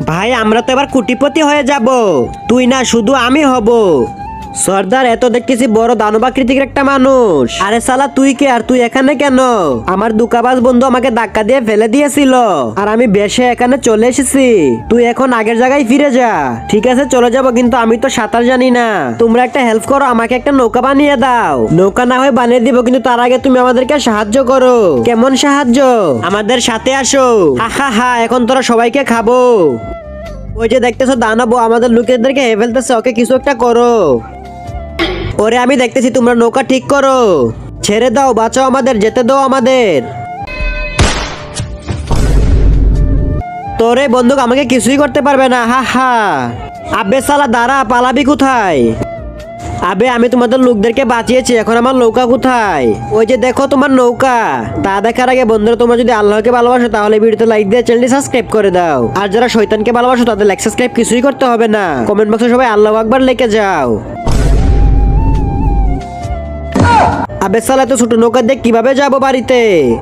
ভাই আমরা তো এবার কোটিপতি হয়ে যাব। তুই না, শুধু আমি হব। সর্দার, এত দেখতেছি বড় দানবাকৃতির একটা মানুষ। আরে সালা, তুই কে আর তুই এখানে কেন? আমার দুকাবাজ বন্ধু আমাকে ধাক্কা দিয়ে ফেলে দিয়েছিল আর আমি বেশে এখানে চলে এসেছি। তুই এখন আগের জায়গায় ফিরে যা। ঠিক আছে, চলে যাব, কিন্তু আমি তো সাঁতার জানি না। তোমরা একটা হেল্প করো, আমাকে একটা নৌকা বানিয়ে দাও। নৌকা না হয় বানিয়ে দিব, কিন্তু তার আগে তুমি আমাদেরকে সাহায্য করো। কেমন সাহায্য? আমাদের সাথে আসো। হা হা হা, এখন তোরা সবাইকে খাবো। ওই যে দেখতেছো দানব আমাদের লোকেদেরকে হেয়ে ফেলতেছে, ওকে কিছু একটা করো। ওরে আমি দেখতেছি, তোমরা নৌকা ঠিক করো। ছেড়ে দাও, বাঁচাও আমাদের, যেতে দাও আমাদের। তোরে বন্দুক আমাকে কিছুই করতে পারবে না। হা হা। আবে সালা দাঁড়া, পালাবি কোথায়? আবে আমি তোমাদের লোকদেরকে বাঁচিয়েছি, এখন আমার নৌকা কোথায়? ওই যে দেখো তোমার নৌকা। তা দেখার আগে বন্ধুরা, তোমরা যদি আল্লাহকে ভালোবাসো তাহলে ভিডিওতে লাইক দিয়ে চ্যানেলটি সাবস্ক্রাইব করে দাও। আর যারা শয়তানকে ভালোবাসো তাদের লাইক সাবস্ক্রাইব কিছুই করতে হবে না। কমেন্ট বক্সে সবাই আল্লাহু আকবার লিখে যাও। আবে সালা, তো ছোট নৌকা দিয়ে কিভাবে যাবো বাড়িতে?